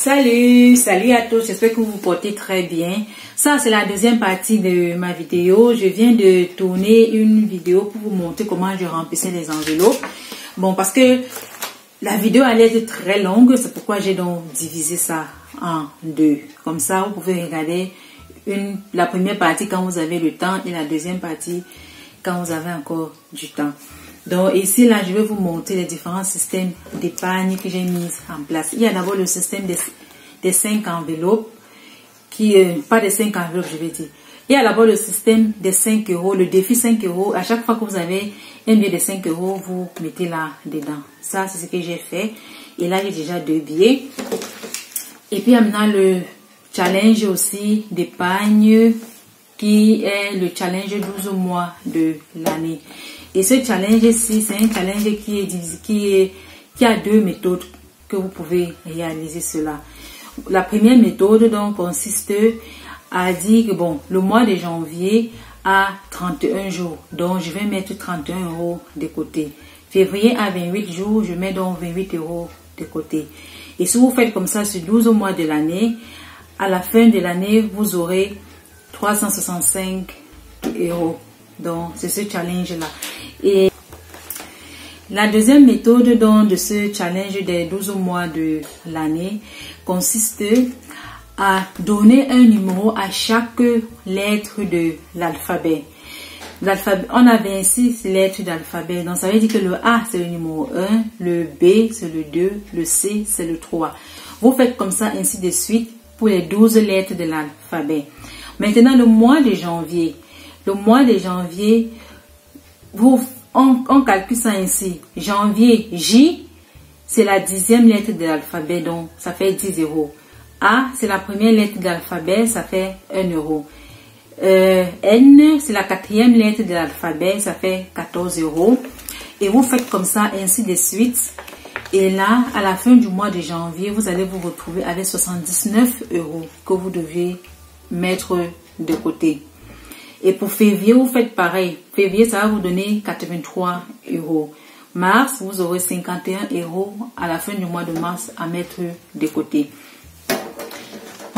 Salut à tous, j'espère que vous vous portez très bien. Ça, c'est la deuxième partie de ma vidéo. Je viens de tourner une vidéo pour vous montrer comment je remplissais les enveloppes. Bon, parce que la vidéo allait être très longue, c'est pourquoi j'ai donc divisé ça en deux. Comme ça, vous pouvez regarder la première partie quand vous avez le temps et la deuxième partie quand vous avez encore du temps. Donc ici, là, je vais vous montrer les différents systèmes d'épargne que j'ai mis en place. Il y a d'abord le système des 5 enveloppes, pas des 5 enveloppes, je vais dire. Il y a d'abord le système des 5 euros, le défi 5 euros. À chaque fois que vous avez un billet de 5 euros, vous mettez là dedans. Ça, c'est ce que j'ai fait. Et là, j'ai déjà 2 billets. Et puis, maintenant, le challenge aussi d'épargne, qui est le challenge 12 mois de l'année. Et ce challenge-ci, c'est un challenge qui a 2 méthodes que vous pouvez réaliser cela. La première méthode donc consiste à dire que bon, le mois de janvier a 31 jours. Donc, je vais mettre 31 euros de côté. Février a 28 jours, je mets donc 28 euros de côté. Et si vous faites comme ça sur 12 mois de l'année, à la fin de l'année, vous aurez 365 euros. Donc, c'est ce challenge-là. Et la deuxième méthode donc, de ce challenge des 12 mois de l'année consiste à donner un numéro à chaque lettre de l'alphabet. On a 26 lettres d'alphabet. Donc, ça veut dire que le A, c'est le numéro 1, le B, c'est le 2, le C, c'est le 3. Vous faites comme ça, ainsi de suite, pour les 12 lettres de l'alphabet. Maintenant, le mois de janvier. Le mois de janvier, on calcule ça ainsi. Janvier, J, c'est la 10e lettre de l'alphabet, donc ça fait 10 euros. A, c'est la première lettre de l'alphabet, ça fait 1 euro. N, c'est la 4e lettre de l'alphabet, ça fait 14 euros. Et vous faites comme ça, ainsi de suite. Et là, à la fin du mois de janvier, vous allez vous retrouver avec 79 euros que vous devez mettre de côté. Et pour février, vous faites pareil. Février, ça va vous donner 83 euros. Mars, vous aurez 51 euros à la fin du mois de mars à mettre de côté.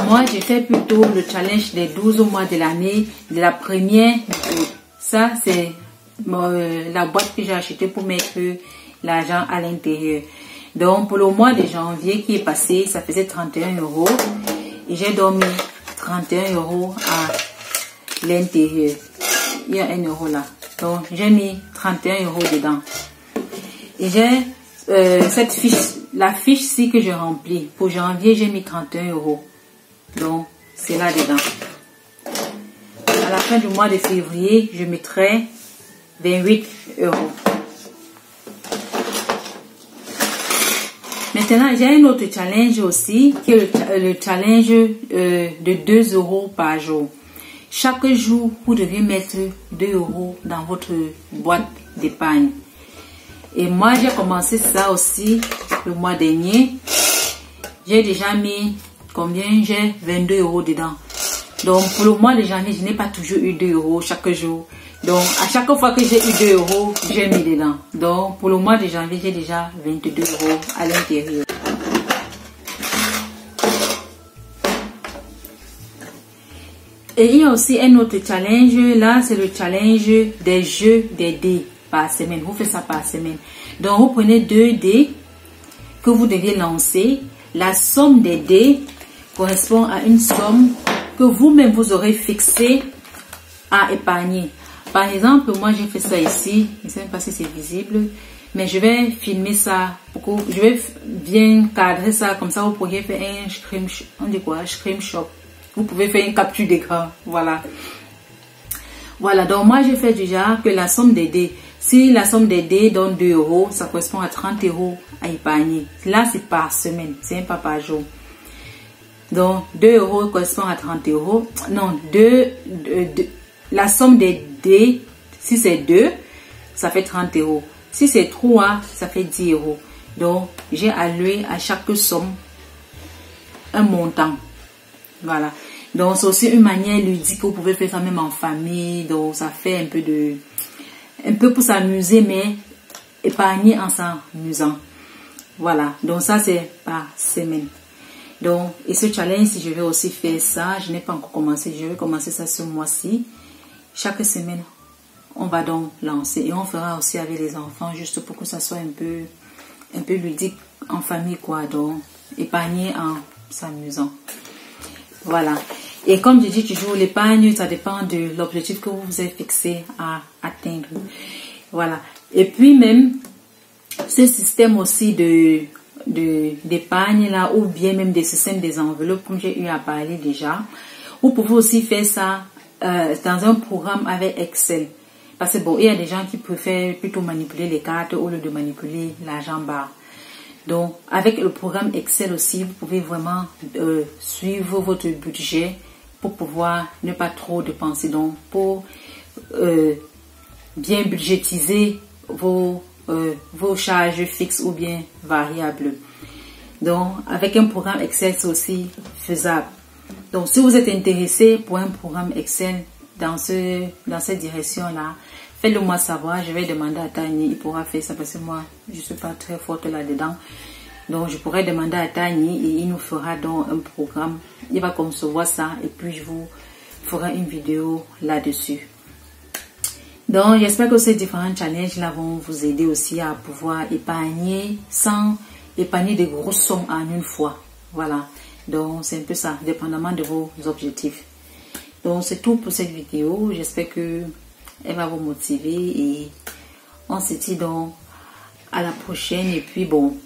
Moi, j'ai fait plutôt le challenge des 12 mois de l'année, de la première méthode. Ça, c'est la boîte que j'ai achetée pour mettre l'argent à l'intérieur. Donc, pour le mois de janvier qui est passé, ça faisait 31 euros. Et j'ai dormi 31 euros à l'intérieur. Il y a 1 euro là. Donc, j'ai mis 31 euros dedans. Et j'ai cette fiche, la fiche-ci que j'ai remplie. Pour janvier, j'ai mis 31 euros. Donc, c'est là dedans. À la fin du mois de février, je mettrai 28 euros. Maintenant, j'ai un autre challenge aussi, qui est le challenge de 2 euros par jour. Chaque jour, vous devez mettre 2 euros dans votre boîte d'épargne. Et moi, j'ai commencé ça aussi le mois dernier. J'ai déjà mis combien? J'ai 22 euros dedans. Donc, pour le mois de janvier, je n'ai pas toujours eu 2 euros chaque jour. Donc, à chaque fois que j'ai eu 2 euros, j'ai mis dedans. Donc, pour le mois de janvier, j'ai déjà 22 euros à l'intérieur. Et il y a aussi un autre challenge. Là, c'est le challenge des jeux des dés par semaine. Vous faites ça par semaine. Donc, vous prenez 2 dés que vous devez lancer. La somme des dés correspond à une somme que vous-même vous aurez fixée à épargner. Par exemple, moi j'ai fait ça ici, je ne sais même pas si c'est visible, mais je vais filmer ça, je vais bien cadrer ça, comme ça vous pourriez faire un screenshot. Vous pouvez faire une capture d'écran, voilà. Voilà, donc moi j'ai fait déjà que la somme des dés, si la somme des dés donne 2 euros, ça correspond à 30 euros à épargner. Là c'est par semaine, c'est pas par jour. Donc 2 euros correspond à 30 euros. Non, la somme des dés, si c'est 2, ça fait 30 euros. Si c'est 3, ça fait 10 euros. Donc, j'ai alloué à chaque somme un montant. Voilà. Donc, c'est aussi une manière ludique que vous pouvez faire ça même en famille. Donc, ça fait un peu pour s'amuser, mais épargner en s'amusant. Voilà. Donc, ça, c'est par semaine. Donc, et ce challenge, je vais aussi faire ça. Je n'ai pas encore commencé. Je vais commencer ça ce mois-ci. Chaque semaine, on va donc lancer. Et on fera aussi avec les enfants, juste pour que ça soit un peu ludique en famille, quoi. Donc, épargner en s'amusant. Voilà. Et comme je dis toujours, l'épargne, ça dépend de l'objectif que vous vous êtes fixé à atteindre. Voilà. Et puis même, ce système aussi d'épargne là, ou bien même des systèmes des enveloppes, comme j'ai eu à parler déjà, vous pouvez aussi faire ça dans un programme avec Excel. Parce que bon, il y a des gens qui préfèrent plutôt manipuler les cartes au lieu de manipuler l'argent barre. Donc, avec le programme Excel aussi, vous pouvez vraiment suivre votre budget pour pouvoir ne pas trop dépenser. Donc, pour bien budgétiser vos charges fixes ou bien variables. Donc, avec un programme Excel, c'est aussi faisable. Donc, si vous êtes intéressé pour un programme Excel dans cette direction-là, faites-le moi savoir. Je vais demander à Tani, il pourra faire ça parce que moi, je ne suis pas très forte là-dedans. Donc, je pourrais demander à Tani et il nous fera donc un programme. Il va concevoir ça et puis je vous ferai une vidéo là-dessus. Donc, j'espère que ces différents challenges-là vont vous aider aussi à pouvoir épargner sans épargner de grosses sommes en une fois. Voilà. Donc, c'est un peu ça, dépendamment de vos objectifs. Donc, c'est tout pour cette vidéo. J'espère que elle va vous motiver et on se dit donc à la prochaine. Et puis, bon,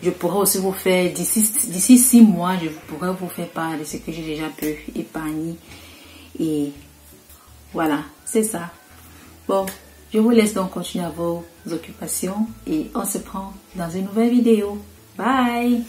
je pourrais aussi vous faire, d'ici 6 mois, je pourrais vous faire part de ce que j'ai déjà pu épargner. Et voilà, c'est ça. Bon, je vous laisse donc continuer à vos occupations et on se prend dans une nouvelle vidéo. Bye!